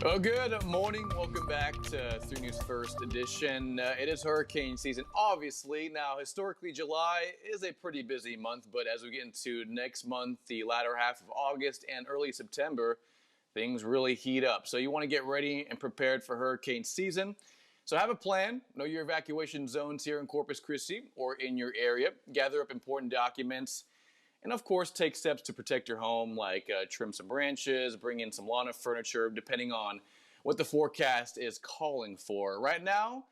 Well, good morning. Welcome back to 3 News First Edition. It is hurricane season, obviously. Now, historically, July is a pretty busy month, but as we get into next month, the latter half of August and early September, things really heat up. So you want to get ready and prepared for hurricane season. So have a plan. Know your evacuation zones here in Corpus Christi or in your area. Gather up important documents. And of course, take steps to protect your home, like trim some branches, bring in some lawn and furniture, depending on what the forecast is calling for. Right now,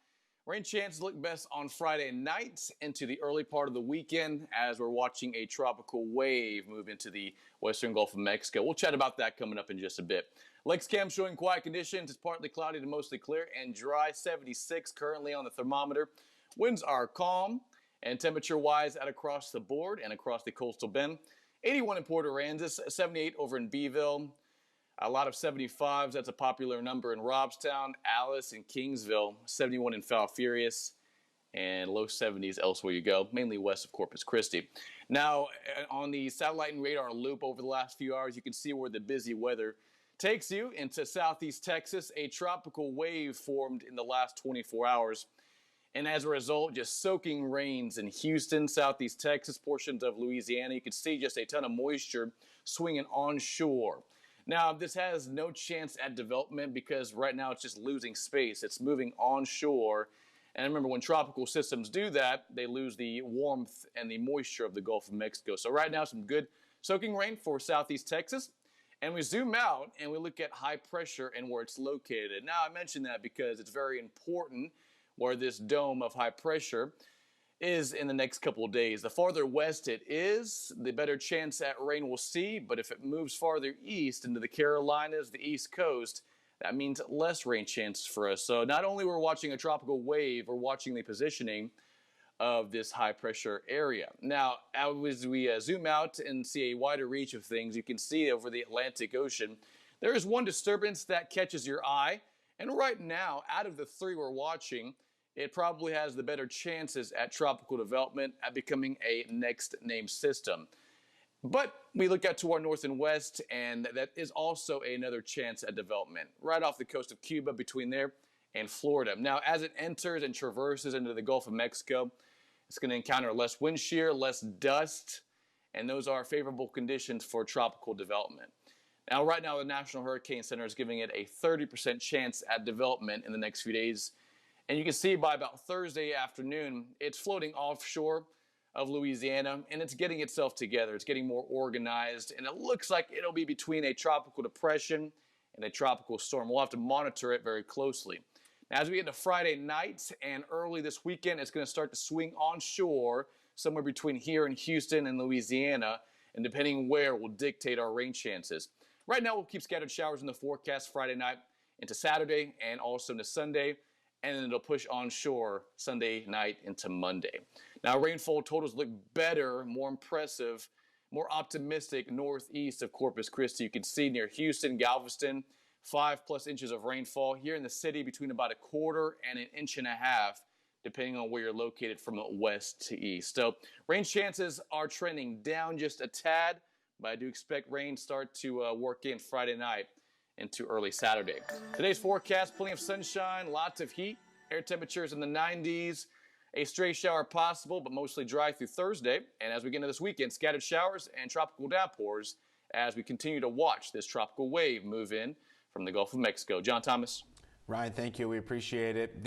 rain chances look best on Friday nights into the early part of the weekend as we're watching a tropical wave move into the western Gulf of Mexico. We'll chat about that coming up in just a bit. Lex Cam showing quiet conditions. It's partly cloudy to mostly clear and dry. 76 currently on the thermometer. Winds are calm. And temperature-wise, out across the board and across the coastal bend, 81 in Port Aransas, 78 over in Beeville, a lot of 75s. That's a popular number in Robstown, Alice, and Kingsville, 71 in Falfurrias, and low 70s elsewhere you go, mainly west of Corpus Christi. Now, on the satellite and radar loop over the last few hours, you can see where the busy weather takes you into southeast Texas. A tropical wave formed in the last 24 hours. And as a result, just soaking rains in Houston, southeast Texas, portions of Louisiana. You can see just a ton of moisture swinging onshore. Now, this has no chance at development because right now it's just losing space. It's moving onshore. And remember, when tropical systems do that, they lose the warmth and the moisture of the Gulf of Mexico. So right now, some good soaking rain for southeast Texas. And we zoom out and we look at high pressure and where it's located. Now, I mention that because it's very important where this dome of high pressure is in the next couple of days. The farther west it is, the better chance at rain we'll see. But if it moves farther east into the Carolinas, the East Coast, that means less rain chances for us. So not only we're watching a tropical wave, we're watching the positioning of this high pressure area. Now, as we zoom out and see a wider reach of things, you can see over the Atlantic Ocean, there is one disturbance that catches your eye. And right now, out of the three we're watching, it probably has the better chances at tropical development at becoming a next named system. But we look out to our north and west, and that is also another chance at development, right off the coast of Cuba between there and Florida. Now, as it enters and traverses into the Gulf of Mexico, it's going to encounter less wind shear, less dust, and those are favorable conditions for tropical development. Now, right now, the National Hurricane Center is giving it a 30% chance at development in the next few days. And you can see by about Thursday afternoon, it's floating offshore of Louisiana, and it's getting itself together. It's getting more organized, and it looks like it'll be between a tropical depression and a tropical storm. We'll have to monitor it very closely. Now, as we get to Friday night and early this weekend, it's going to start to swing onshore somewhere between here and Houston and Louisiana, and depending where will dictate our rain chances. Right now, we'll keep scattered showers in the forecast Friday night into Saturday and also into Sunday, and then it'll push onshore Sunday night into Monday. Now, rainfall totals look better, more impressive, more optimistic northeast of Corpus Christi. You can see near Houston, Galveston, 5+ inches of rainfall. Here in the city, between about a quarter and an inch and a half, depending on where you're located from west to east. So rain chances are trending down just a tad, but I do expect rain start to work in Friday night into early Saturday. Today's forecast, plenty of sunshine, lots of heat, air temperatures in the 90s, a stray shower possible, but mostly dry through Thursday. And as we get into this weekend, scattered showers and tropical downpours as we continue to watch this tropical wave move in from the Gulf of Mexico. John Thomas. Ryan, thank you. We appreciate it.